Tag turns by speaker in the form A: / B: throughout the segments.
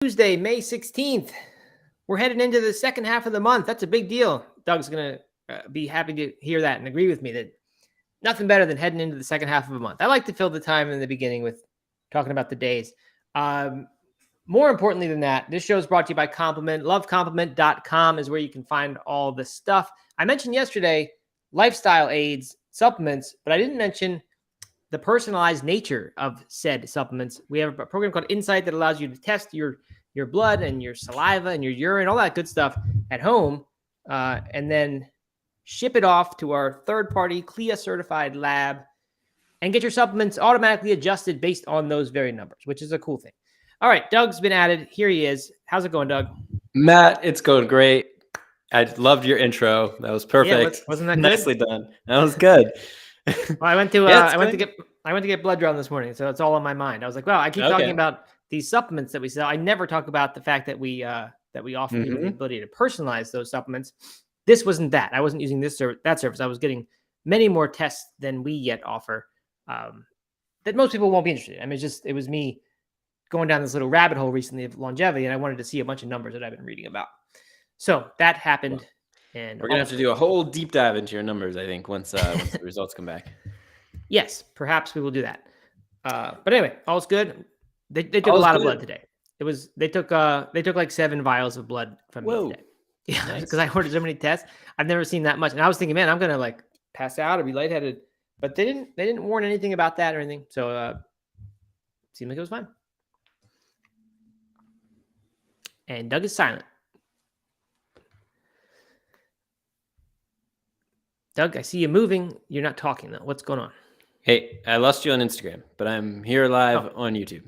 A: Tuesday, May 16th. We're heading into the second half of the month. That's a big deal. Doug's going to be happy to hear that and agree with me that nothing better than heading into the second half of a month. I like to fill the time in the beginning with talking about the days. More importantly than that, this show is brought to you by Compliment. Lovecompliment.com is where you can find all the stuff. I mentioned yesterday lifestyle aids, supplements, but I didn't mention the personalized nature of said supplements. We have a program called Insight that allows you to test your blood and your saliva and your urine, all that good stuff at home, and then ship it off to our third-party CLIA certified lab and get your supplements automatically adjusted based on those very numbers, which is a cool thing. All right, Doug's been added. Here he is. How's it going, Doug?
B: Matt, it's going great. I loved your intro. That was perfect.
A: Yeah, wasn't that good?
B: Nicely done. That was good.
A: Well, I went to get blood drawn this morning, so it's all on my mind. I was like, wow, I keep talking about these supplements that we sell. I never talk about the fact that we offer you the ability to personalize those supplements. This wasn't that. I wasn't using that service. I was getting many more tests than we yet offer that most people won't be interested in. I mean, it was me going down this little rabbit hole recently of longevity, and I wanted to see a bunch of numbers that I've been reading about. So that happened. And
B: we're going to have to do a whole deep dive into your numbers, I think, once the results come back.
A: Yes, perhaps we will do that. But anyway, all's good. They took a lot of blood today. They took like 7 vials of blood from me today. Yeah, because I ordered so many tests. I've never seen that much. And I was thinking, man, I'm gonna like pass out or be lightheaded. But they didn't warn anything about that or anything. So seemed like it was fine. And Doug is silent. Doug, I see you moving. You're not talking though. What's going on?
B: Hey, I lost you on Instagram, but I'm here live on YouTube.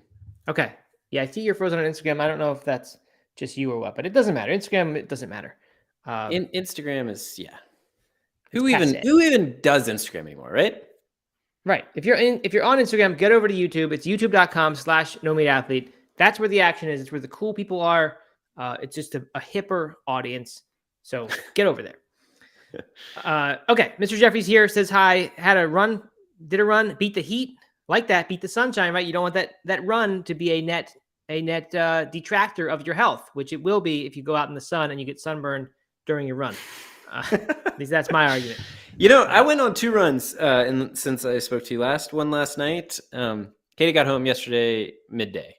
A: Okay. Yeah, I see you're frozen on Instagram. I don't know if that's just you or what, but it doesn't matter. Instagram, it doesn't matter.
B: Instagram is Who even does Instagram anymore, right?
A: Right. If you're on Instagram, get over to YouTube. It's youtube.com/NoMeatAthlete. That's where the action is. It's where the cool people are. It's just a hipper audience. So get over there. Okay. Mr. Jeffries here says hi. Did a run, beat the heat. Like that, beat the sunshine, right? You don't want that run to be a net detractor of your health, which it will be if you go out in the sun and you get sunburned during your run. At least that's my argument.
B: I went on 2 runs since I spoke to you last. One last night. Katie got home yesterday midday.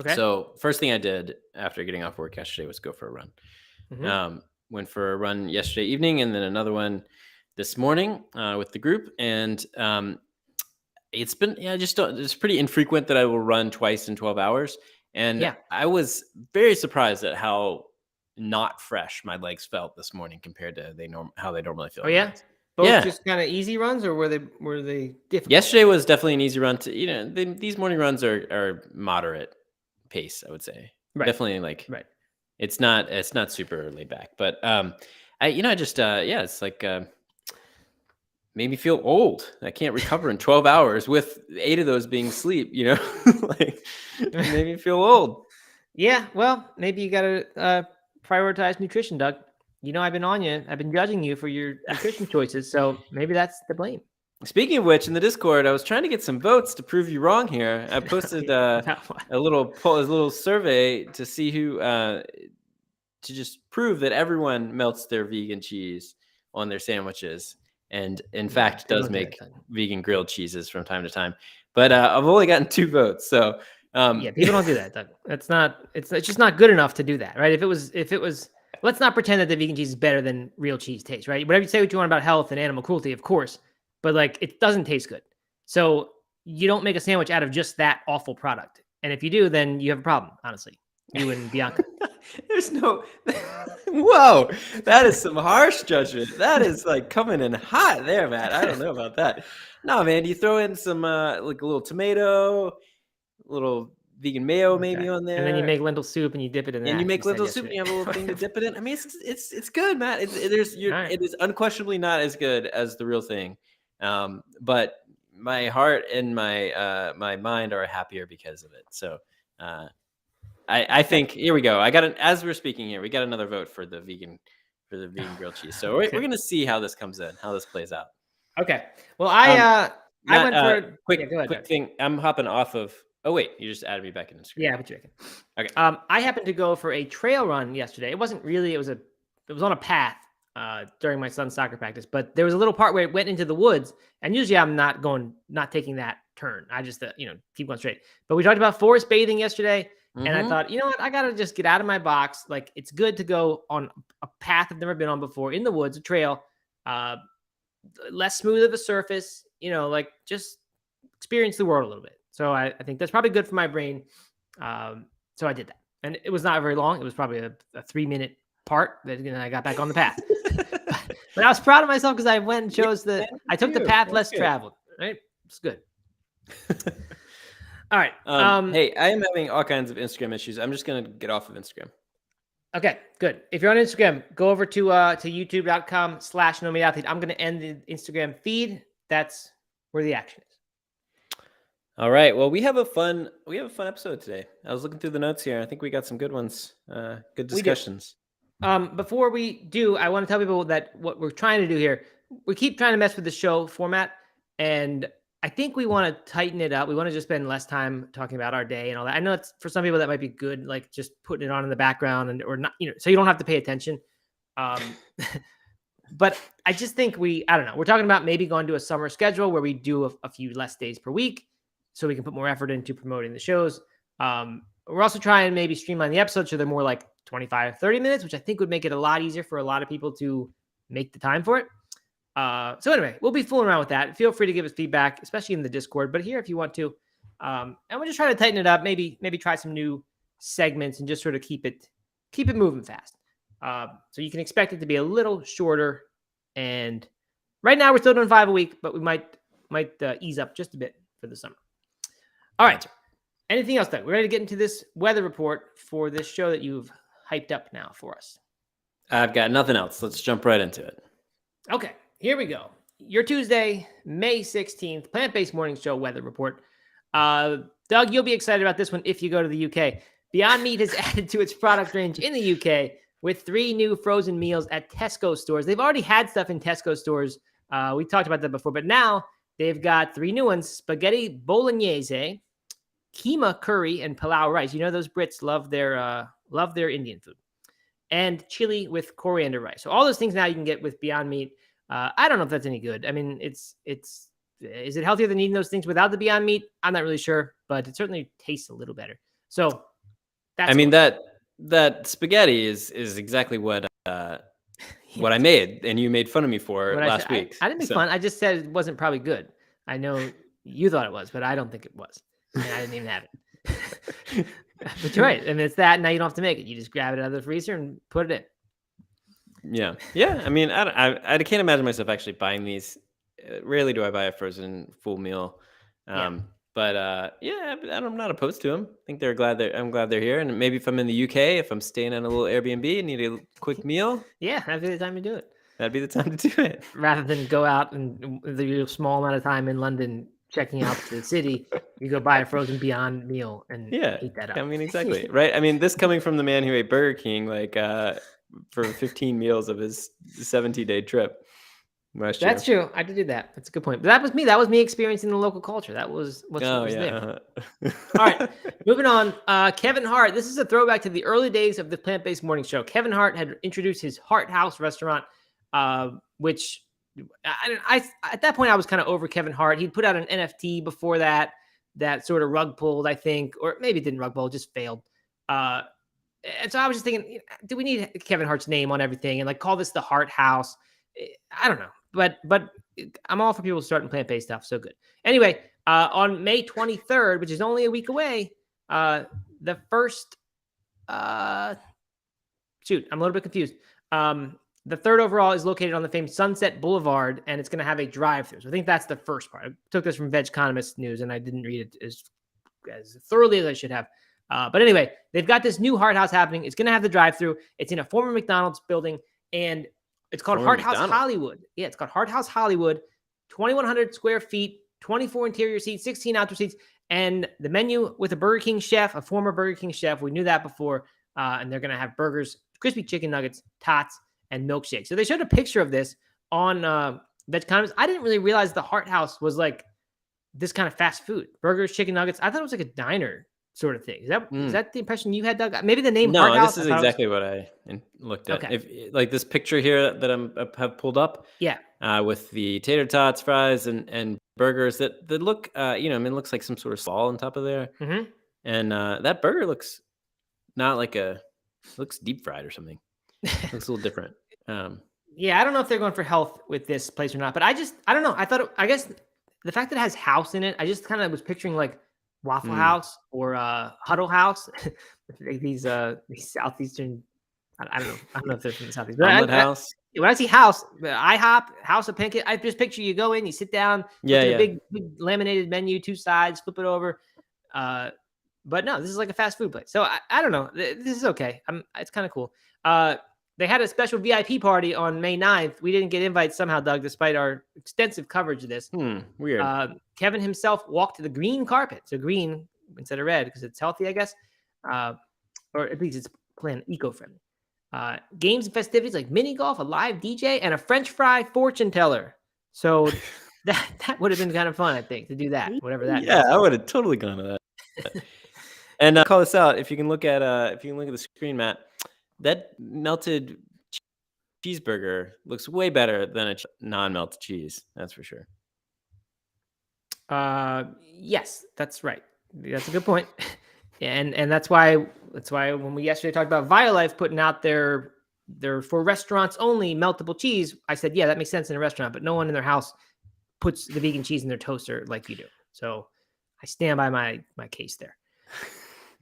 B: Okay. So first thing I did after getting off work yesterday was go for a run. Mm-hmm. Went for a run yesterday evening and then another one this morning with the group. And it's been it's pretty infrequent that I will run twice in 12 hours. And I was very surprised at how not fresh my legs felt this morning compared to how they normally feel.
A: Oh yeah? Both just kind of easy runs, or were they different?
B: Yesterday was definitely an easy run. These morning runs are moderate pace, I would say. Right. Definitely right. It's not super laid back, but it's like made me feel old. I can't recover in 12 hours with 8 of those being sleep, like it made me feel old.
A: Yeah. Well, maybe you got to prioritize nutrition, Doug. I've been on you. I've been judging you for your nutrition choices. So maybe that's the blame.
B: Speaking of which, in the Discord, I was trying to get some votes to prove you wrong here. I posted a little survey to see who, to just prove that everyone melts their vegan cheese on their sandwiches. And in fact, does make vegan grilled cheeses from time to time. But I've only gotten 2 votes. So
A: people don't do that, Doug. It's just not good enough to do that, right? If it was, let's not pretend that the vegan cheese is better than real cheese tastes, right? Whatever you say what you want about health and animal cruelty, of course, but like it doesn't taste good. So you don't make a sandwich out of just that awful product. And if you do, then you have a problem, honestly. You and Bianca.
B: There's no. Whoa, that is some harsh judgment. That is like coming in hot there, Matt. I don't know about that. No, man, you throw in some like a little tomato, a little vegan mayo maybe on there,
A: and then you make lentil soup and you dip it in.
B: And you make lentil soup and you have a little thing to dip it in. I mean, it's good, Matt. It is unquestionably not as good as the real thing, but my heart and my mind are happier because of it. So. I think here we go. As we're speaking here, we got another vote for the vegan grilled cheese. So we're gonna see how this comes in, how this plays out.
A: Okay. Well, I went for
B: quick thing. I'm hopping off of Oh wait, you just added me back in Instagram.
A: Yeah, but you can.
B: Okay.
A: I happened to go for a trail run yesterday. It wasn't really. It was on a path during my son's soccer practice, but there was a little part where it went into the woods. And usually, I'm not taking that turn. I just keep going straight. But we talked about forest bathing yesterday, and I thought, you know what, I gotta just get out of my box. Like it's good to go on a path I've never been on before in the woods, a trail, less smooth of a surface. Like just experience the world a little bit. So I think that's probably good for my brain. So I did that. And it was not very long. It was probably a 3-minute part that I got back on the path. But I was proud of myself because I went and chose I took the path less traveled. Right? It's good. All right.
B: Hey, I am having all kinds of Instagram issues. I'm just going to get off of Instagram.
A: Okay, good. If you're on Instagram, go over to youtube.com/NoMeatAthlete. I'm going to end the Instagram feed. That's where the action is.
B: All right. Well, we have a fun episode today. I was looking through the notes here. I think we got some good ones. Good discussions.
A: Before we do, I want to tell people that what we're trying to do here, we keep trying to mess with the show format, and I think we want to tighten it up. We want to just spend less time talking about our day and all that. I know it's for some people that might be good, like just putting it on in the background or not, so you don't have to pay attention. But I just think I don't know. We're talking about maybe going to a summer schedule where we do a few less days per week so we can put more effort into promoting the shows. We're also trying to maybe streamline the episodes so they're more like 25, 30 minutes, which I think would make it a lot easier for a lot of people to make the time for it. So anyway, we'll be fooling around with that. Feel free to give us feedback, especially in the Discord, but here if you want to. And we're just trying to tighten it up, maybe try some new segments and just sort of keep it moving fast. So you can expect it to be a little shorter. And right now we're still doing 5 a week, but we might ease up just a bit for the summer. All right. Anything else, Doug? We're ready to get into this weather report for this show that you've hyped up now for us.
B: I've got nothing else. Let's jump right into it.
A: Okay, here we go. Your Tuesday, May 16th, Plant-Based Morning Show weather report. Doug, you'll be excited about this one if you go to the UK. Beyond Meat has added to its product range in the UK with 3 new frozen meals at Tesco stores. They've already had stuff in Tesco stores. We talked about that before, but now they've got 3 new ones: spaghetti bolognese, keema curry, and palau rice. You know those Brits love their Indian food. And chili with coriander rice. So all those things now you can get with Beyond Meat. I don't know if that's any good. I mean, is it healthier than eating those things without the Beyond Meat? I'm not really sure, but it certainly tastes a little better. So that's
B: that spaghetti is exactly what I made, and you made fun of me for last week.
A: I didn't make fun. I just said it wasn't probably good. I know you thought it was, but I don't think it was. And I didn't even have it. But you're right. And it's that. Now you don't have to make it. You just grab it out of the freezer and put it in.
B: Yeah. I mean, I can't imagine myself actually buying these. Rarely do I buy a frozen full meal. But I'm not opposed to them. I think I'm glad they're here. And maybe if I'm in the UK, if I'm staying on a little Airbnb and need a quick meal,
A: that'd be the time to do it.
B: That'd be the time to do it.
A: Rather than go out and the small amount of time in London checking out the city, you go buy a frozen Beyond meal and eat that up.
B: I mean, exactly. Right. I mean, this coming from the man who ate Burger King, for 15 meals of his 70-day trip.
A: That's true. I did do that. That's a good point. But that was me. That was me experiencing the local culture. That was what's there. All right. Moving on. Kevin Hart. This is a throwback to the early days of the Plant-Based Morning Show. Kevin Hart had introduced his Hart House restaurant, which I at that point I was kind of over Kevin Hart. He'd put out an NFT before that sort of rug pulled, I think, or maybe it didn't rug pull, it just failed. And so I was just thinking, do we need Kevin Hart's name on everything and call this the Hart House? I don't know. But I'm all for people starting plant-based stuff. So good. Anyway, on May 23rd, which is only a week away, the first I'm a little bit confused. The third overall is located on the famed Sunset Boulevard, and it's going to have a drive-through. So I think that's the first part. I took this from Vegconomist News, and I didn't read it as thoroughly as I should have. But anyway, they've got this new Hart House happening. It's going to have the drive-through. It's in a former McDonald's building, and it's called Hart House Hollywood. Yeah, it's called Hart House Hollywood. 2,100 square feet, 24 interior seats, 16 outdoor seats, and the menu with a Burger King chef, a former Burger King chef. We knew that before. And they're going to have burgers, crispy chicken nuggets, tots, and milkshakes. So they showed a picture of this on Vegconomist. I didn't really realize the Hart House was this kind of fast food, burgers, chicken nuggets. I thought it was like a diner sort of thing. Is that the impression you had, Doug? Maybe the name Hart
B: No,
A: House.
B: this is exactly what I looked at.
A: Okay.
B: If like this picture here that I have pulled up,
A: Yeah.
B: with the tater tots, fries, and burgers that look, it looks like some sort of ball on top of there,
A: Mm-hmm.
B: and that burger looks not like looks deep fried or something. Looks a little different.
A: Yeah, I don't know if they're going for health with this place or not, but I don't know. I guess the fact that it has house in it, I just kind of was picturing like Waffle House or Huddle House, like these southeastern. I don't know. I don't know if they're from the southeast. But
B: Omelet House.
A: When I see house, IHOP, House of Pancake, I just picture you go in, you sit down, look at a big laminated menu, 2 sides, flip it over. But no, this is like a fast food place. So I don't know. This is okay. It's kind of cool. They had a special VIP party on May 9th. We didn't get invites somehow, Doug, despite our extensive coverage of this.
B: Weird.
A: Kevin himself walked to the green carpet. So green instead of red because it's healthy, I guess. Or at least it's planned eco-friendly. Games and festivities like mini golf, a live DJ, and a French fry fortune teller. So that would have been kind of fun, I think, to do that, whatever that
B: Yeah,
A: means.
B: I would have totally gone to that. And call this out if you can look at the screen, Matt. That melted cheeseburger looks way better than a non-melted cheese. That's for sure.
A: Yes, that's right. That's a good point. And that's why when we yesterday talked about Violife putting out their for restaurants only meltable cheese, I said, yeah, that makes sense in a restaurant, but no one in their house puts the vegan cheese in their toaster like you do. So I stand by my case there.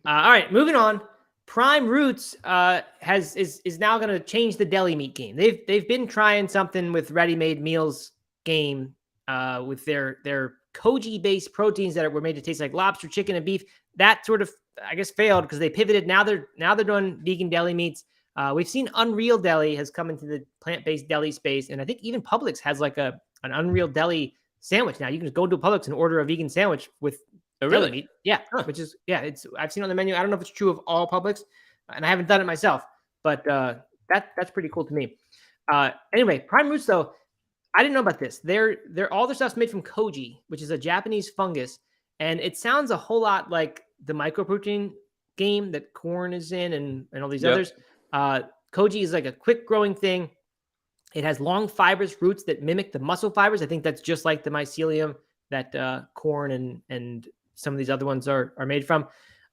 A: All right, moving on. Prime Roots is now going to change the deli meat game. They've been trying something with ready-made meals game with their koji-based proteins that were made to taste like lobster, chicken, and beef. That sort of, I guess, failed because they pivoted. Now they're doing vegan deli meats. We've seen Unreal Deli has come into the plant-based deli space, and I think even Publix has like an Unreal Deli sandwich now. You can just go to Publix and order a vegan sandwich with deli meat. Yeah, which is I've seen on the menu. I don't know if it's true of all Publix, and I haven't done it myself, but that's pretty cool to me. Anyway, Prime Roots though, I didn't know about this. They're all their stuff's made from koji, which is a Japanese fungus, and it sounds a whole lot like the microprotein game that corn is in and all these others. Koji is like a quick growing thing. It has long fibrous roots that mimic the muscle fibers. I think that's just like the mycelium that corn and some of these other ones are made from.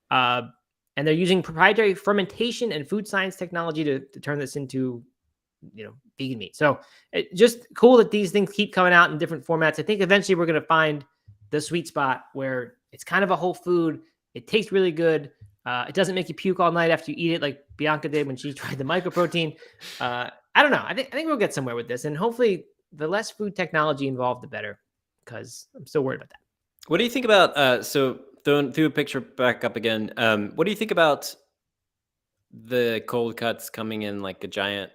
A: And they're using proprietary fermentation and food science technology to turn this into, vegan meat. So it's just cool that these things keep coming out in different formats. I think eventually we're going to find the sweet spot where it's kind of a whole food. It tastes really good. It doesn't make you puke all night after you eat it like Bianca did when she tried the microprotein. I don't know. I think we'll get somewhere with this. And hopefully the less food technology involved, the better, because I'm still worried about that.
B: What do you think about, so throwing a picture back up again, what do you think about the cold cuts coming in like a giant,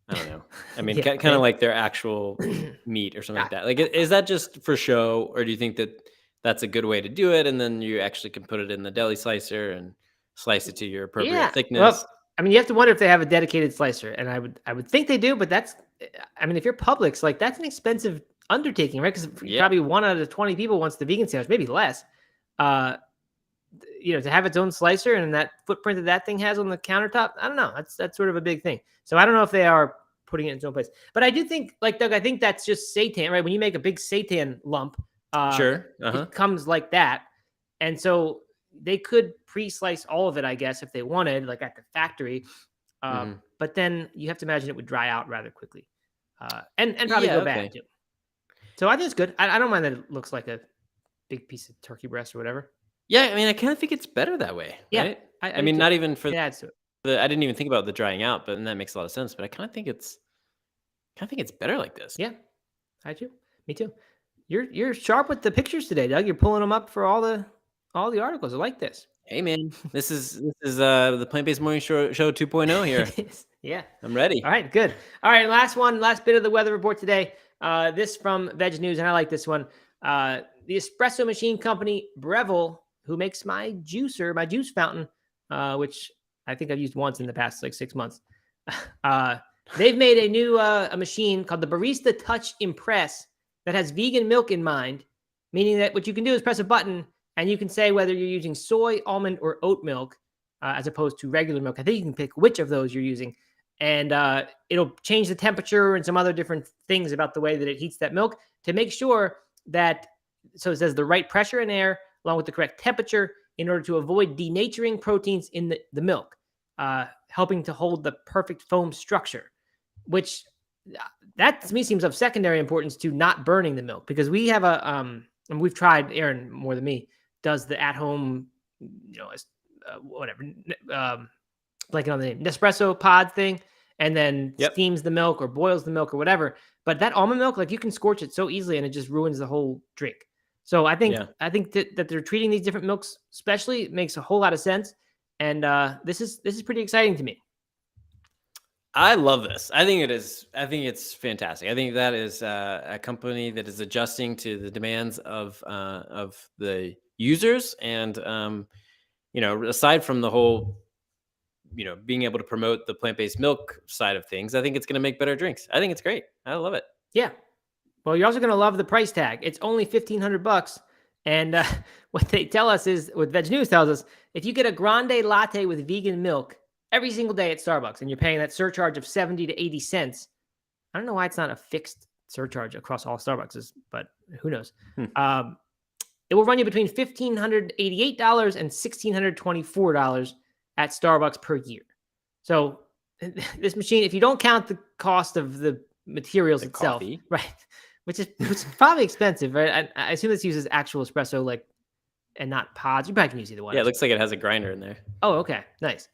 B: I don't know. I mean, kind of like their actual meat or something like that. Like, is that just for show, or do you think that that's a good way to do it? And then you actually can put it in the deli slicer and slice it to your appropriate thickness.
A: Well, I mean, you have to wonder if they have a dedicated slicer, and I would think they do, but if you're Publix, like that's an expensive undertaking, right? Because probably 1 out of 20 people wants the vegan sandwich, maybe less. To have its own slicer and that footprint that thing has on the countertop, I don't know. That's sort of a big thing. So I don't know if they are putting it in its own place. But I do think, like Doug, I think that's just seitan, right? When you make a big seitan lump, it comes like that. And so they could pre-slice all of it, I guess, if they wanted, like at the factory. But then you have to imagine it would dry out rather quickly and probably go bad too. So I think it's good. I don't mind that it looks like a big piece of turkey breast or whatever.
B: Yeah, I mean, I kind of think it's better that way.
A: Yeah,
B: right? I mean, not even for
A: adds to it.
B: I didn't even think about the drying out, but that makes a lot of sense. But I kind of think it's better like this.
A: Yeah, I do. Me too. You're sharp with the pictures today, Doug. You're pulling them up for all the articles. I like this.
B: Hey man, this is the Plant-Based Morning Show 2.0 here.
A: Yeah,
B: I'm ready.
A: All right, good. All right, last bit of the weather report today. This from Veg News, and I like this one. The espresso machine company Breville, who makes my juicer, my juice fountain, which I think I've used once in the past 6 months. They've made a new a machine called the Barista Touch Impress that has vegan milk in mind, meaning that what you can do is press a button and you can say whether you're using soy, almond, or oat milk as opposed to regular milk. I think you can pick which of those you're using, and it'll change the temperature and some other different things about the way that it heats that milk to make sure that, so it says the right pressure and air along with the correct temperature in order to avoid denaturing proteins in the milk, helping to hold the perfect foam structure, which that to me seems of secondary importance to not burning the milk, because we have and we've tried, Aaron more than me does the at-home, whatever, blanking on the name, Nespresso pod thing, and then steams the milk or boils the milk or whatever. But that almond milk, like you can scorch it so easily and it just ruins the whole drink. So I think that they're treating these different milks specially makes a whole lot of sense. And this is pretty exciting to me.
B: I love this. I think it is. I think it's fantastic. I think that is a company that is adjusting to the demands of the users, and aside from the whole, being able to promote the plant-based milk side of things, I think it's going to make better drinks. I think it's great. I love it.
A: Yeah. Well, you're also going to love the price tag. It's only $1,500. And what they tell us is, what Veg News tells us, if you get a grande latte with vegan milk every single day at Starbucks and you're paying that surcharge of 70 to 80 cents, I don't know why it's not a fixed surcharge across all Starbucks, but who knows? It will run you between $1,588 and $1,624 at Starbucks per year. So this machine, if you don't count the cost of the materials itself,
B: coffee.
A: Right, which is probably expensive, right? I assume this uses actual espresso, and not pods. You probably can use either one.
B: Yeah, it looks like it has a grinder in there.
A: Oh, okay, nice.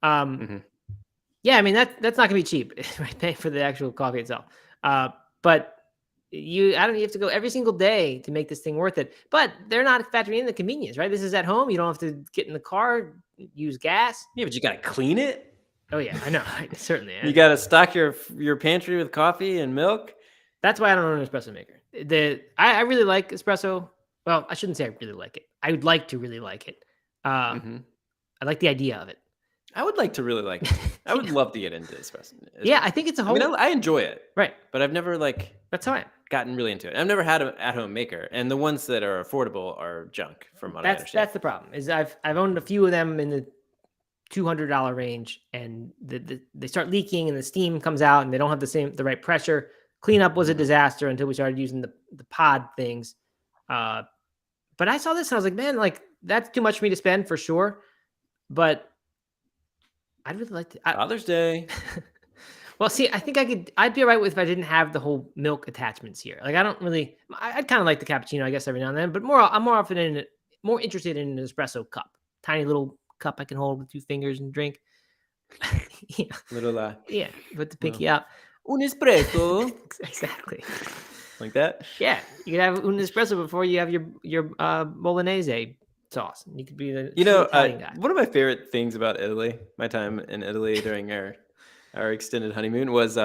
A: Yeah, I mean that's not gonna be cheap, right? Paying for the actual coffee itself. But you have to go every single day to make this thing worth it. But they're not factoring in the convenience, right? This is at home. You don't have to get in the car, use gas.
B: Yeah, but you got to clean it.
A: Oh yeah, I know. Certainly.
B: You got to stock your pantry with coffee and milk.
A: That's why I don't own an espresso maker. I really like espresso. Well, I shouldn't say I really like it. I would like to really like it. I like the idea of it.
B: I would like to really like it. I would love to get into espresso.
A: Yeah, I think it's a whole.
B: I mean, I enjoy it.
A: Right.
B: But I've never
A: That's how I am.
B: Gotten really into it. I've never had an at-home maker, and the ones that are affordable are junk, from what I understand.
A: That's the problem. Is I've owned a few of them in the $200 range, and they start leaking, and the steam comes out, and they don't have the right pressure. Cleanup was a disaster until we started using the pod things. But I saw this and I was like, man, that's too much for me to spend for sure. But I'd really like to.
B: Father's Day.
A: Well, see, I think I'd be all right with if I didn't have the whole milk attachments here. I'd kind of like the cappuccino, I guess, every now and then, but I'm more often more interested in an espresso cup, tiny little cup I can hold with 2 fingers and drink. Yeah.
B: Little
A: yeah, put the pinky out.
B: Un espresso.
A: Exactly.
B: Like that?
A: Yeah, you could have un espresso before you have your bolognese sauce. You could be the Italian guy.
B: One of my favorite things about Italy, my time in Italy during our extended honeymoon, was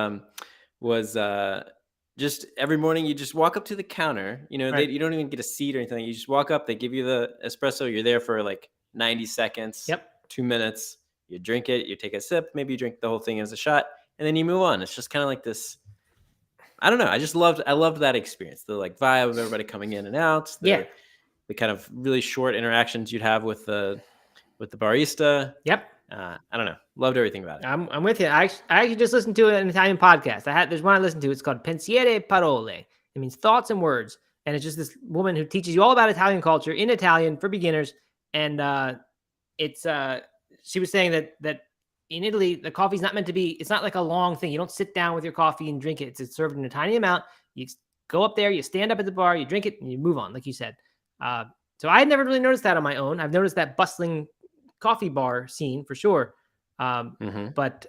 B: just every morning you just walk up to the counter. You don't even get a seat or anything. You just walk up. They give you the espresso. You're there for 90 seconds.
A: Yep.
B: 2 minutes. You drink it. You take a sip. Maybe you drink the whole thing as a shot, and then you move on. It's just kind of like this. I don't know. I loved that experience. The vibe of everybody coming in and out. The kind of really short interactions you'd have with the barista.
A: Yep.
B: I don't know. Loved everything about it.
A: I'm with you. I actually just listened to an Italian podcast. There's one I listened to. It's called Pensiere Parole. It means thoughts and words. And it's just this woman who teaches you all about Italian culture in Italian for beginners. And she was saying that in Italy, the coffee's not meant to be, it's not like a long thing. You don't sit down with your coffee and drink it. It's served in a tiny amount. You go up there, you stand up at the bar, you drink it, and you move on, like you said. So I had never really noticed that on my own. I've noticed that bustling coffee bar scene for sure. But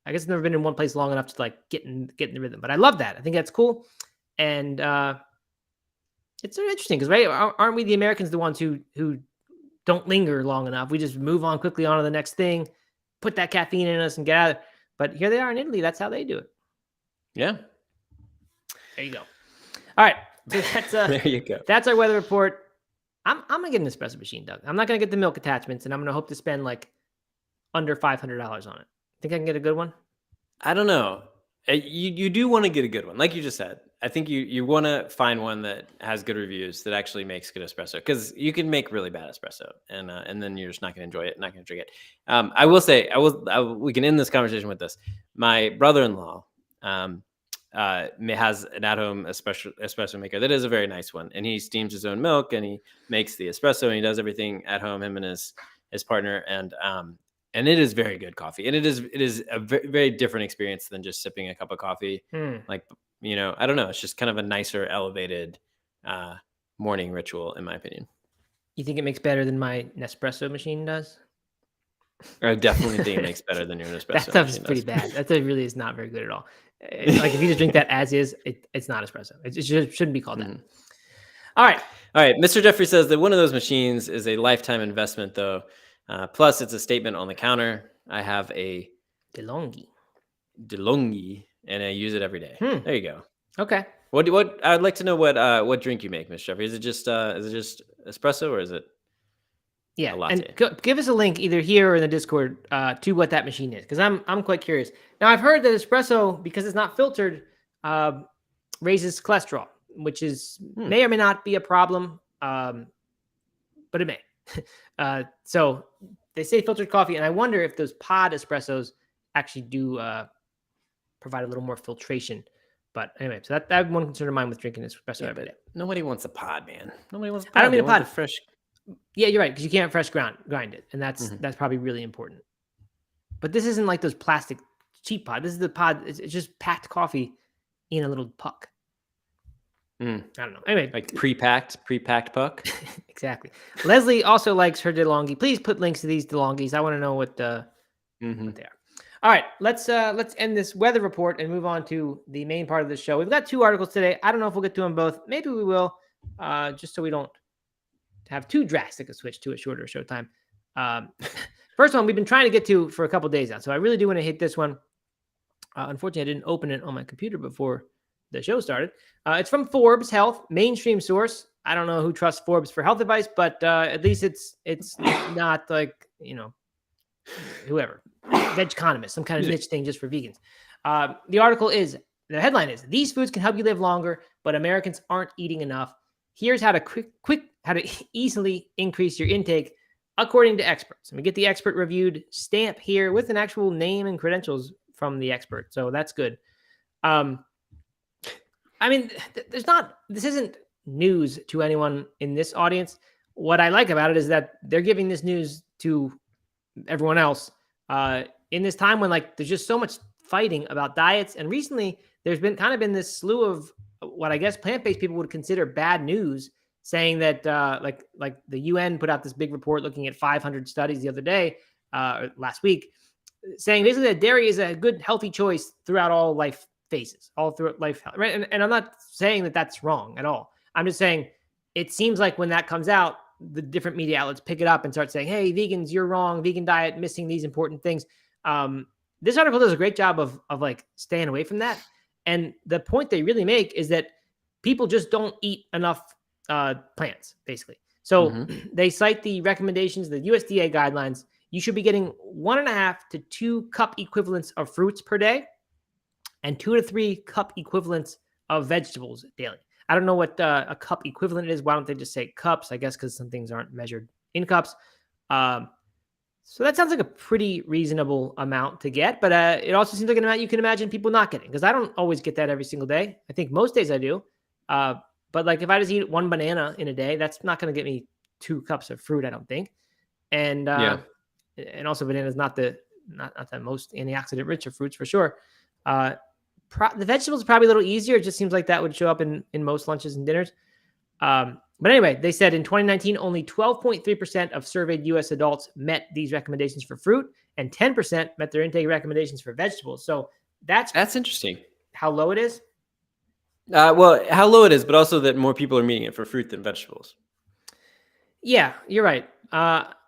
A: I guess I've never been in one place long enough to get in the rhythm. But I love that. I think that's cool. And it's sort of interesting because, right, aren't we the Americans the ones who don't linger long enough? We just move on quickly on to the next thing, put that caffeine in us and get out of it. But here they are in Italy. That's how they do it.
B: Yeah.
A: There you go. All right. So that's
B: there you go.
A: That's our weather report. I'm gonna get an espresso machine, Doug. I'm not gonna get the milk attachments, and I'm gonna hope to spend under $500 on it. Think I can get a good one?
B: I don't know. You do want to get a good one, like you just said. I think you want to find one that has good reviews that actually makes good espresso, because you can make really bad espresso and then you're just not going to enjoy it, not going to drink it. I will say, we can end this conversation with this. My brother-in-law has an at-home espresso maker that is a very nice one, and he steams his own milk and he makes the espresso and he does everything at home, him and his partner, and it is very good coffee, and it is a very, very different experience than just sipping a cup of coffee. Like, I don't know, it's just kind of a nicer, elevated morning ritual, in my opinion.
A: You think it makes better than my Nespresso machine does?
B: I definitely think it makes better than your Nespresso.
A: That stuff is pretty bad. That stuff really is not very good at all. Like, if you just drink that as is, it's not espresso. It shouldn't be called that. All right.
B: Mr. Jeffrey says that one of those machines is a lifetime investment, though. Plus, it's a statement on the counter. I have a
A: DeLonghi,
B: and I use it every day. There you go.
A: Okay.
B: What I'd like to know what drink you make, Mr. Jeffrey. Is it just espresso, or is it a latte?
A: And give us a link either here or in the Discord to what that machine is, because I'm quite curious. Now, I've heard that espresso, because it's not filtered, raises cholesterol, which may or may not be a problem, but it may. So they say filtered coffee, and I wonder if those pod espressos actually do provide a little more filtration. But anyway, so that's one concern of mine with drinking espresso every day.
B: Nobody wants a pod, man. Nobody wants a pod.
A: I don't mean a pod.
B: Fresh.
A: Yeah, you're right, because you can't fresh grind it, and that's probably really important. But this isn't like those plastic cheap pod. This is the pod. It's just packed coffee in a little puck. I don't know. Anyway,
B: like pre-packed puck.
A: Exactly. Leslie also likes her DeLonghi. Please put links to these DeLonghis. I want to know what they are. All right, let's end this weather report and move on to the main part of the show. We've got 2 articles today. I don't know if we'll get to them both. Maybe we will, just so we don't have too drastic a switch to a shorter show time. First one we've been trying to get to for a couple days now, so I really do want to hit this one. Unfortunately, I didn't open it on my computer before the show started. It's from Forbes Health, mainstream source. I don't know who trusts Forbes for health advice, but at least it's not like, whoever, veg economist, some kind of niche thing just for vegans. The headline is, "These foods can help you live longer, but Americans aren't eating enough. Here's how to easily increase your intake according to experts." And we get the expert reviewed stamp here with an actual name and credentials from the expert. So that's good. I mean, this isn't news to anyone in this audience. What I like about it is that they're giving this news to everyone else in this time when, like, there's just so much fighting about diets. And recently there's been this slew of what I guess plant-based people would consider bad news, saying that like the UN put out this big report looking at 500 studies the other day, last week, saying basically that dairy is a good, healthy choice throughout all life phases, all throughout life. Right? And I'm not saying that that's wrong at all. I'm just saying it seems like when that comes out, the different media outlets pick it up and start saying, "Hey, vegans, you're wrong. Vegan diet missing these important things." This article does a great job of like staying away from that. And the point they really make is that people just don't eat enough plants, basically. So they cite the recommendations, the USDA guidelines. You should be getting 1.5 to 2 cup equivalents of fruits per day, and 2 to 3 cup equivalents of vegetables daily. I don't know what a cup equivalent is. Why don't they just say cups? I guess because some things aren't measured in cups. So that sounds like a pretty reasonable amount to get, but it also seems like an amount you can imagine people not getting, because I don't always get that every single day. I think most days I do. But like if I just eat 1 banana in a day, that's not going to get me 2 cups of fruit, I don't think. And also banana is not the most antioxidant rich of fruits for sure. The vegetables are probably a little easier. It just seems like that would show up in most lunches and dinners. But anyway, they said in 2019, only 12.3% of surveyed U.S. adults met these recommendations for fruit, and 10% met their intake recommendations for vegetables. So that's
B: interesting.
A: How low it is?
B: Well, how low it is, but also that more people are meeting it for fruit than vegetables.
A: Yeah, you're right.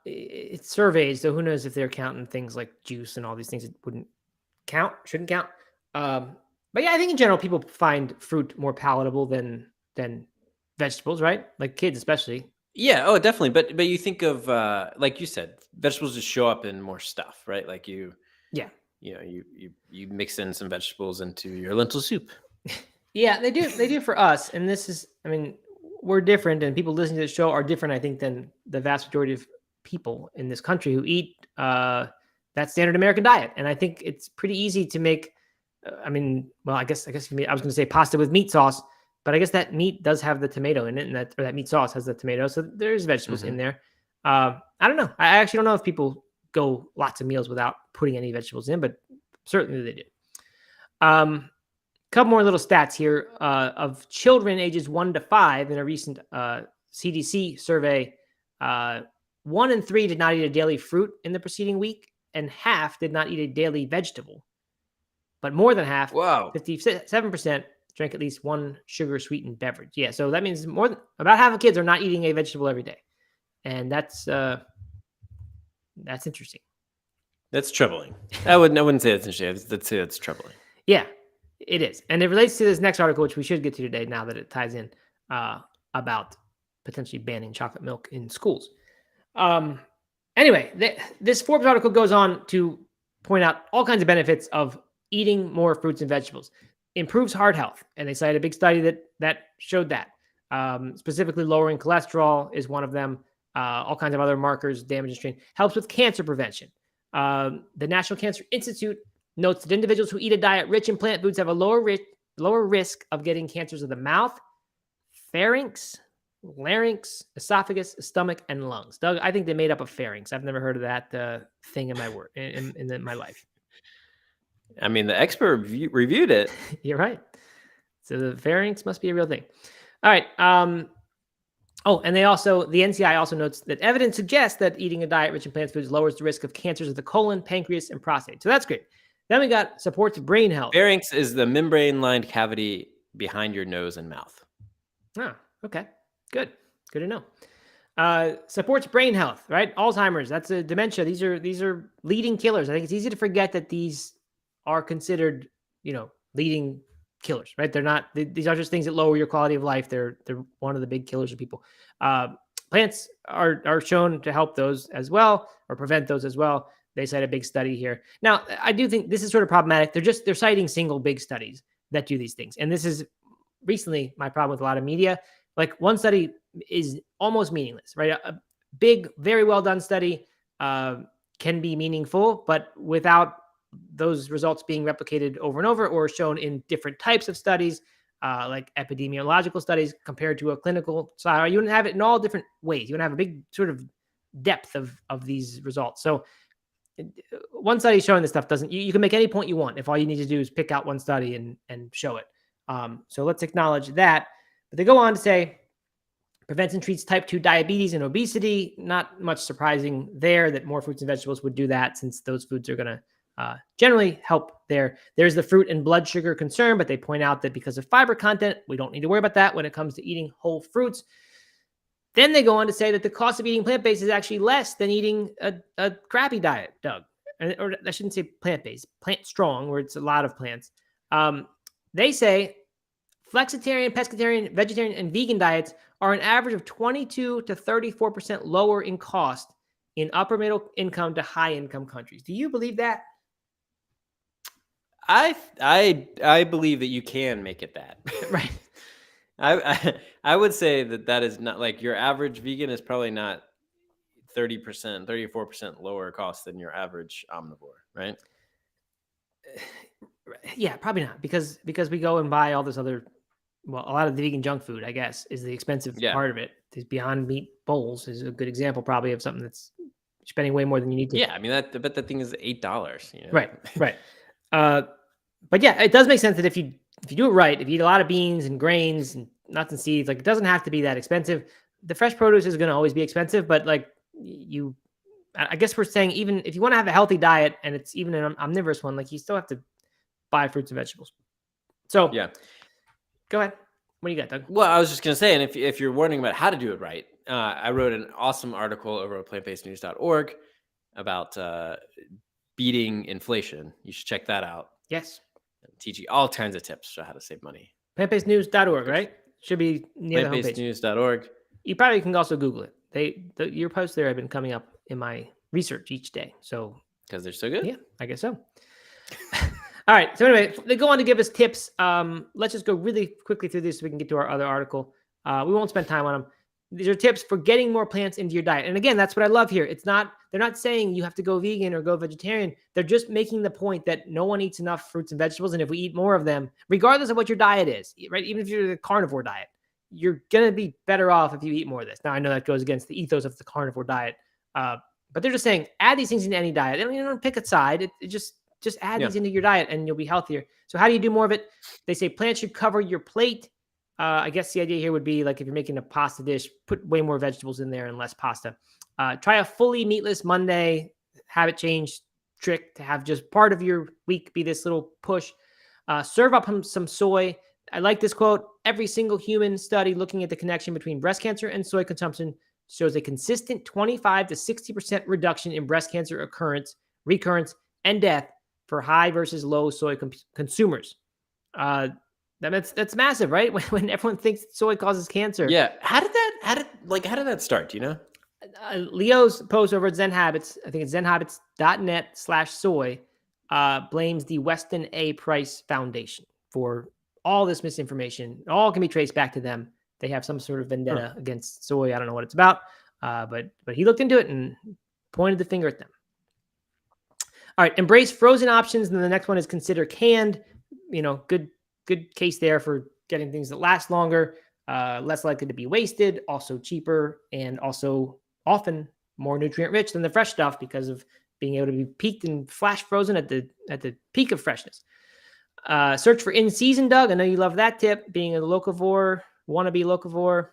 A: It's surveyed, so who knows if they're counting things like juice and all these things that shouldn't count. But yeah, I think in general, people find fruit more palatable than vegetables, right? Like kids, especially.
B: Yeah. Oh, definitely. But you think of, like you said, vegetables just show up in more stuff, right? Like you mix in some vegetables into your lentil soup.
A: Yeah, they do. They do for us. And this is, I mean, we're different, and people listening to the show are different, I think, than the vast majority of people in this country who eat that standard American diet. And I think it's pretty easy to make. I mean, well, I guess I was going to say pasta with meat sauce, but I guess that meat does have the tomato in it, and that meat sauce has the tomato, so there's vegetables in there. I don't know. I actually don't know if people go lots of meals without putting any vegetables in, but certainly they do. Couple more little stats here of children ages 1 to 5 in a recent CDC survey. 1 in 3 did not eat a daily fruit in the preceding week, and half did not eat a daily vegetable. But more than half, 57%, drank at least one sugar-sweetened beverage. Yeah, so that means about half of kids are not eating a vegetable every day, and that's interesting.
B: That's troubling. I wouldn't say that's interesting. I'd say that's troubling.
A: Yeah, it is, and it relates to this next article, which we should get to today. Now that it ties in about potentially banning chocolate milk in schools. Anyway, this Forbes article goes on to point out all kinds of benefits of eating more fruits and vegetables. Improves heart health, and they cite a big study that showed that. Specifically, lowering cholesterol is one of them. All kinds of other markers, damage and strain. Helps with cancer prevention. The National Cancer Institute notes that individuals who eat a diet rich in plant foods have a lower risk of getting cancers of the mouth, pharynx, larynx, esophagus, stomach, and lungs. Doug, I think they made up a pharynx. I've never heard of that thing in my life.
B: I mean, the expert reviewed it.
A: You're right. So the pharynx must be a real thing. All right. And the NCI also notes that evidence suggests that eating a diet rich in plant foods lowers the risk of cancers of the colon, pancreas, and prostate. So that's great. Then we got supports brain health.
B: Pharynx is the membrane-lined cavity behind your nose and mouth.
A: Oh, okay. Good to know. Supports brain health, right? Alzheimer's, that's a dementia. These are leading killers. I think it's easy to forget that these are considered, leading killers, right? They're not. These are just things that lower your quality of life. They're one of the big killers of people. Plants are shown to help those as well, or prevent those as well. They cite a big study here. Now, I do think this is sort of problematic. They're citing single big studies that do these things, and this is recently my problem with a lot of media. Like, one study is almost meaningless, right? A big, very well done study can be meaningful, but without those results being replicated over and over or shown in different types of studies, like epidemiological studies compared to a clinical trial, you want to have it in all different ways. You want to have a big sort of depth of these results. So one study showing this stuff you can make any point you want if all you need to do is pick out one study and show it. So let's acknowledge that. But they go on to say, prevents and treats type 2 diabetes and obesity. Not much surprising there that more fruits and vegetables would do that, since those foods are going to generally help there. There's the fruit and blood sugar concern, but they point out that because of fiber content, we don't need to worry about that when it comes to eating whole fruits. Then they go on to say that the cost of eating plant-based is actually less than eating a crappy diet, Doug. Or I shouldn't say plant-based, plant-strong, where it's a lot of plants. They say flexitarian, pescatarian, vegetarian, and vegan diets are an average of 22 to 34% lower in cost in upper middle income to high income countries. Do you believe that?
B: I believe that you can make it that.
A: Right.
B: I would say that is not, like, your average vegan is probably not 30%, 34% lower cost than your average omnivore, right?
A: Yeah, probably not, because we go and buy all this other, a lot of the vegan junk food, I guess, is the expensive part of it. These Beyond Meat bowls is a good example, probably, of something that's spending way more than you need to.
B: Yeah, I mean, but that thing is $8.
A: Right. But yeah, it does make sense that if you do it right, if you eat a lot of beans and grains and nuts and seeds, like, it doesn't have to be that expensive. The fresh produce is going to always be expensive, but I guess we're saying, even if you want to have a healthy diet and it's even an omnivorous one, like, you still have to buy fruits and vegetables. So
B: yeah,
A: go ahead. What do you got, Doug?
B: Well, I was just going to say, and if you're wondering about how to do it right, I wrote an awesome article over at plantbasednews.org about beating inflation. You should check that out.
A: Yes.
B: Teach you all kinds of tips on how to save money.
A: Plantbasednews.org, right? Should be near the homepage.
B: Plantbasednews.org.
A: You probably can also Google it. Your posts there have been coming up in my research each day. So,
B: because they're so good?
A: Yeah, I guess so. All right. So anyway, they go on to give us tips. Let's just go really quickly through this so we can get to our other article. We won't spend time on them. These are tips for getting more plants into your diet. And again, that's what I love here. They're not saying you have to go vegan or go vegetarian. They're just making the point that no one eats enough fruits and vegetables. And if we eat more of them, regardless of what your diet is, right? Even if you're a carnivore diet, you're going to be better off if you eat more of this. Now, I know that goes against the ethos of the carnivore diet. But they're just saying, add these things into any diet. They don't even pick a side. It just add these into your diet and you'll be healthier. So how do you do more of it? They say plants should cover your plate. I guess the idea here would be like if you're making a pasta dish, put way more vegetables in there and less pasta. Try a fully meatless Monday habit change trick to have just part of your week be this little push. Serve up some soy. I like this quote. Every single human study looking at the connection between breast cancer and soy consumption shows a consistent 25 to 60% reduction in breast cancer recurrence, and death for high versus low soy consumers. That's massive, right? When everyone thinks soy causes cancer.
B: Yeah. How did that start? Do you know?
A: Leo's post over at Zen Habits, I think it's zenhabits.net/soy, blames the Weston A. Price Foundation for all this misinformation. It all can be traced back to them. They have some sort of vendetta against soy. I don't know what it's about, but he looked into it and pointed the finger at them. All right, embrace frozen options. And the next one is consider canned. Good case there for getting things that last longer, less likely to be wasted, also cheaper, and also often more nutrient rich than the fresh stuff because of being able to be peaked and flash frozen at the peak of freshness. Search for in season, Doug. I know you love that tip. Being a locavore, wannabe locavore.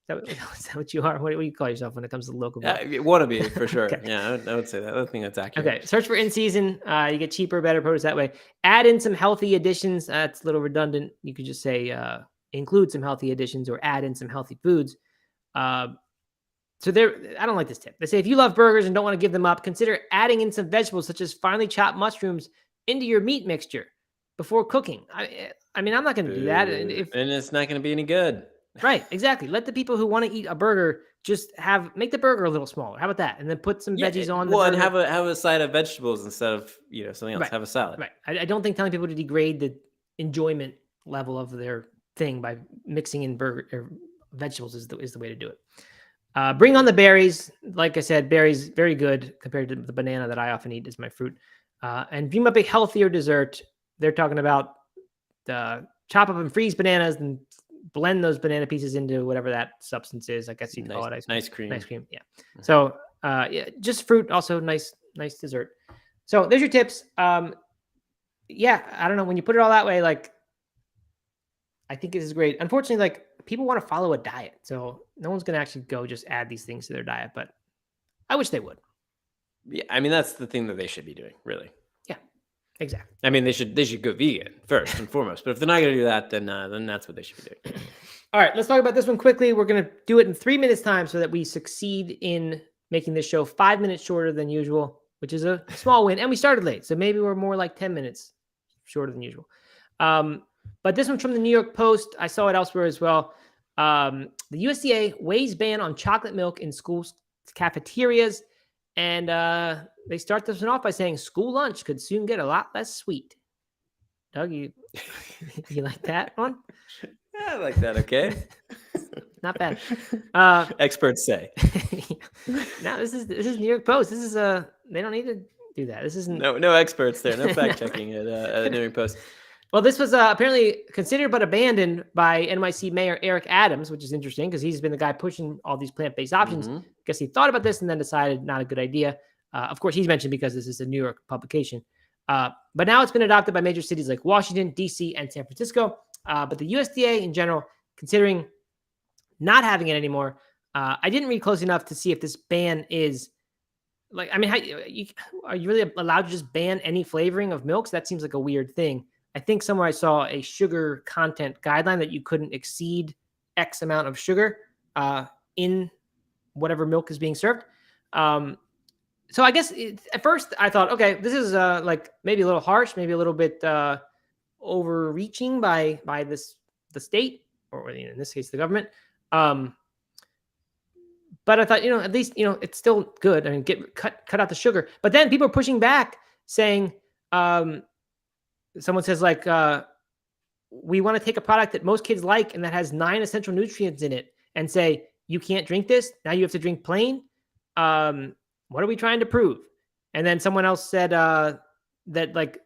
A: Is that what you are? What do you call yourself when it comes to locavore?
B: Wannabe for sure.
A: Okay.
B: Yeah, I would say that. I think that's accurate.
A: Okay. Search for in season. You get cheaper, better produce that way. Add in some healthy additions. That's a little redundant. You could just say include some healthy additions or add in some healthy foods. I don't like this tip. They say if you love burgers and don't want to give them up, consider adding in some vegetables such as finely chopped mushrooms into your meat mixture before cooking. I mean, I'm not going to do that.
B: And it's not going to be any good.
A: Right, exactly. Let the people who want to eat a burger just make the burger a little smaller. How about that? And then put some veggies on the burger.
B: And have a side of vegetables instead of something else.
A: Right.
B: Have a salad.
A: Right. I don't think telling people to degrade the enjoyment level of their thing by mixing in burger or vegetables is the way to do it. Bring on the berries. Like I said, berries very good compared to the banana that I often eat as my fruit. And dream up a healthier dessert. They're talking about chop up and freeze bananas and blend those banana pieces into whatever that substance is. I guess you'd call it
B: ice cream.
A: Ice cream. Yeah. So just fruit, also nice dessert. So there's your tips. I don't know. When you put it all that way, like, I think this is great. Unfortunately, like, people want to follow a diet. So no one's going to actually go just add these things to their diet, but I wish they would.
B: Yeah. I mean, that's the thing that they should be doing, really.
A: Yeah, exactly.
B: I mean, they should go vegan first and foremost, but if they're not going to do that, then that's what they should be doing.
A: All right, let's talk about this one quickly. We're going to do it in 3 minutes time so that we succeed in making this show 5 minutes shorter than usual, which is a small win. And we started late, so maybe we're more like 10 minutes shorter than usual. But this one's from the New York Post. I saw it elsewhere as well. The USDA weighs ban on chocolate milk in schools' cafeterias. And they start this one off by saying school lunch could soon get a lot less sweet. Doug, you like that one?
B: Yeah, I like that. Okay.
A: Not bad.
B: Experts say.
A: No, this is New York Post. This is they don't need to do that. This isn't
B: no experts there. No fact checking at New York Post.
A: Well, this was apparently considered but abandoned by NYC Mayor Eric Adams, which is interesting because he's been the guy pushing all these plant-based options.
B: Mm-hmm.
A: Guess he thought about this and then decided not a good idea. Of course, he's mentioned because this is a New York publication. But now it's been adopted by major cities like Washington, D.C., and San Francisco. But the USDA in general, considering not having it anymore, I didn't read close enough to see if this ban is like, I mean, are you really allowed to just ban any flavoring of milks? That seems like a weird thing. I think somewhere I saw a sugar content guideline that you couldn't exceed X amount of sugar in whatever milk is being served. So I guess at first I thought, okay, this is like maybe a little harsh, maybe a little bit overreaching by the state, or in this case, the government. But I thought, at least, it's still good. I mean, cut out the sugar. But then people are pushing back saying, someone says like, we want to take a product that most kids like and that has 9 essential nutrients in it and say, you can't drink this. Now you have to drink plain. What are we trying to prove? And then someone else said that like,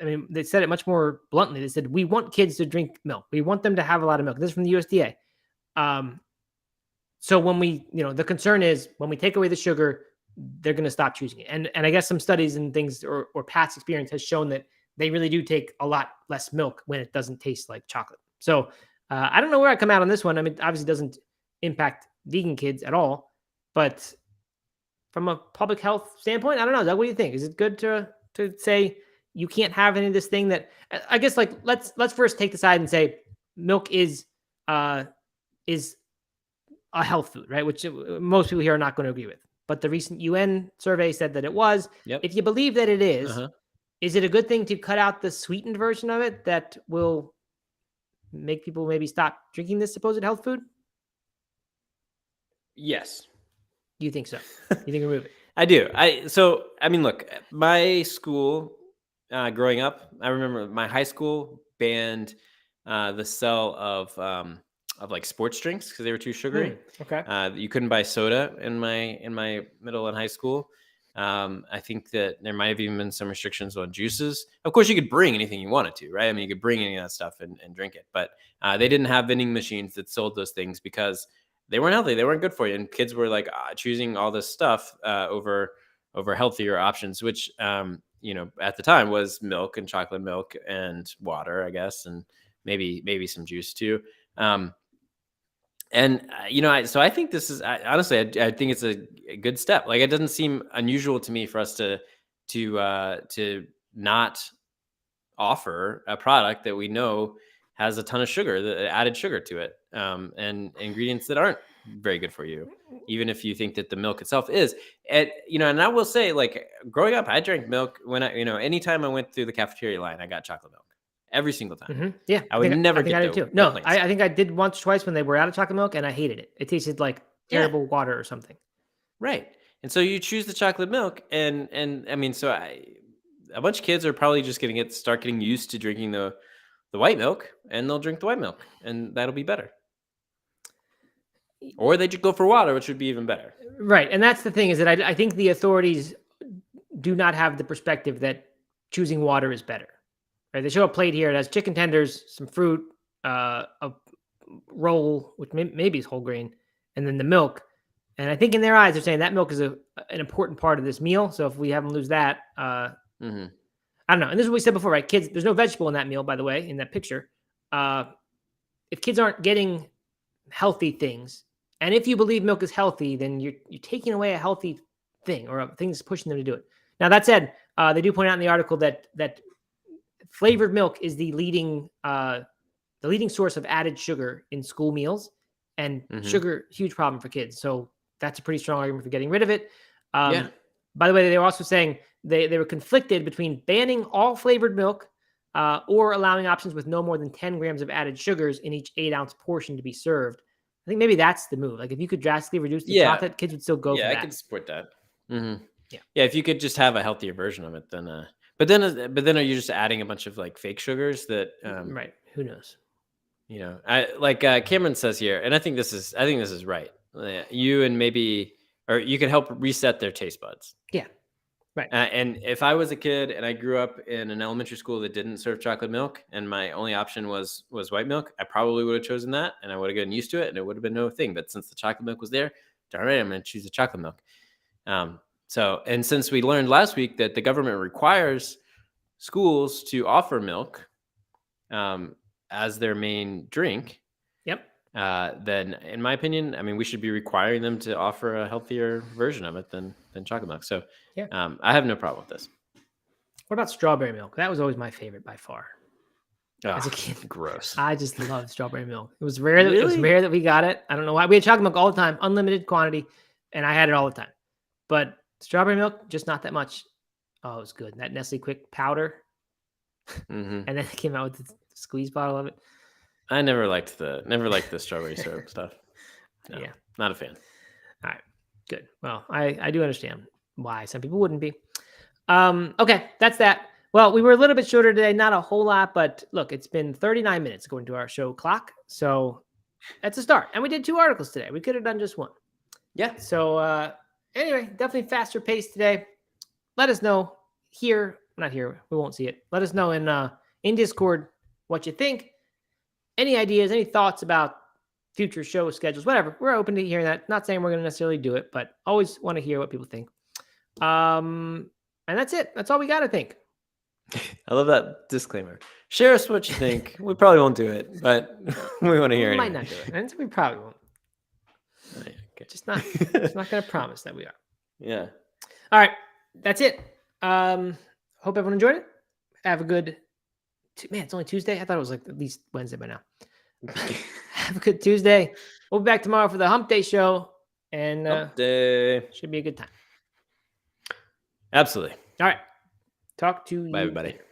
A: I mean, they said it much more bluntly. They said, we want kids to drink milk. We want them to have a lot of milk. This is from the USDA. So when we, the concern is when we take away the sugar, they're going to stop choosing it. And I guess some studies and things or past experience has shown that they really do take a lot less milk when it doesn't taste like chocolate. So I don't know where I come out on this one. I mean, obviously it doesn't impact vegan kids at all, but from a public health standpoint, I don't know. Doug, what do you think? Is it good to say you can't have any of this thing that, I guess, like, let's first take the side and say milk is a health food, right? Which most people here are not going to agree with. But the recent UN survey said that it was.
B: Yep.
A: If you believe that it is it a good thing to cut out the sweetened version of it that will make people maybe stop drinking this supposed health food?
B: Yes.
A: You think so? You think remove it?
B: I do. I mean, look, my school, growing up, I remember my high school banned the sale of like sports drinks because they were too sugary.
A: Okay.
B: You couldn't buy soda in my middle and high school. I think that there might have even been some restrictions on juices. Of course, you could bring anything you wanted to, right? I mean, you could bring any of that stuff and drink it, but they didn't have vending machines that sold those things because they weren't healthy. They weren't good for you. And kids were like choosing all this stuff over healthier options, which, at the time was milk and chocolate milk and water, I guess, and maybe some juice too. So I think this is honestly, I think it's a good step. Like, it doesn't seem unusual to me for us to not offer a product that we know has a ton of sugar, the added sugar to it, and ingredients that aren't very good for you, even if you think that the milk itself is. And I will say, like, growing up, I drank milk when anytime I went through the cafeteria line, I got chocolate milk. Every single time.
A: Mm-hmm. Yeah.
B: I would never get
A: it too. No, I think I did once, twice when they were out of chocolate milk and I hated it. It tasted like terrible water or something.
B: Right. And so you choose the chocolate milk and I mean, a bunch of kids are probably just going to start getting used to drinking the white milk, and they'll drink the white milk, and that'll be better. Or they just go for water, which would be even better.
A: Right. And that's the thing, is that I think the authorities do not have the perspective that choosing water is better. Right, they show a plate here. It has chicken tenders, some fruit, a roll, which maybe is whole grain, and then the milk. And I think in their eyes, they're saying that milk is an important part of this meal. So if we have them lose that, I don't know. And this is what we said before, right? Kids, there's no vegetable in that meal, by the way, in that picture. If kids aren't getting healthy things, and if you believe milk is healthy, then you're taking away a healthy thing, or a thing that's pushing them to do it. Now, that said, they do point out in the article that flavored milk is the leading source of added sugar in school meals, and sugar, huge problem for kids. So that's a pretty strong argument for getting rid of it. By the way, they were also saying they were conflicted between banning all flavored milk or allowing options with no more than 10 grams of added sugars in each 8-ounce portion to be served. I think maybe that's the move. Like, if you could drastically reduce the chocolate, kids would still go for that.
B: Yeah, I could support that. Yeah, if you could just have a healthier version of it, then But then are you just adding a bunch of like fake sugars that
A: right? Who knows?
B: Cameron says here, and I think this is right. You could help reset their taste buds.
A: Yeah, right.
B: And if I was a kid and I grew up in an elementary school that didn't serve chocolate milk, and my only option was white milk, I probably would have chosen that, and I would have gotten used to it, and it would have been no thing. But since the chocolate milk was there, darn right, I'm going to choose the chocolate milk. So, and since we learned last week that the government requires schools to offer milk as their main drink, then in my opinion, I mean, we should be requiring them to offer a healthier version of it than chocolate milk. So I have no problem with this.
A: What about strawberry milk? That was always my favorite by far. As a kid.
B: Gross.
A: I just loved strawberry milk. It was rare that we got it. I don't know why. We had chocolate milk all the time, unlimited quantity, and I had it all the time. But strawberry milk, just not that much. Oh, it was good. That Nestle Quick powder. And then it came out with the squeeze bottle of it.
B: I never liked the strawberry syrup stuff. No, not a fan.
A: All right, good. Well, I do understand why some people wouldn't be. Okay, that's that. Well, we were a little bit shorter today, not a whole lot, but look, it's been 39 minutes according to our show clock. So that's a start. And we did 2 articles today. We could have done just one.
B: Yeah.
A: So anyway, definitely faster pace today. Let us know here, not here, we won't see it. Let us know in Discord what you think. Any ideas, any thoughts about future show schedules, whatever. We're open to hearing that. Not saying we're going to necessarily do it, but always want to hear what people think. And that's it. That's all we got to think.
B: I love that disclaimer. Share us what you think. We probably won't do it, but we want to hear it.
A: We might not do it. And we probably won't.
B: Okay.
A: Just not going to promise that we are.
B: Yeah.
A: All right. That's it. Hope everyone enjoyed it. Have a good... Man, it's only Tuesday. I thought it was like at least Wednesday by now. Have a good Tuesday. We'll be back tomorrow for the Hump Day show. And
B: Hump Day.
A: Should be a good time.
B: Absolutely.
A: All right. Talk to you.
B: Bye, everybody.
A: Later.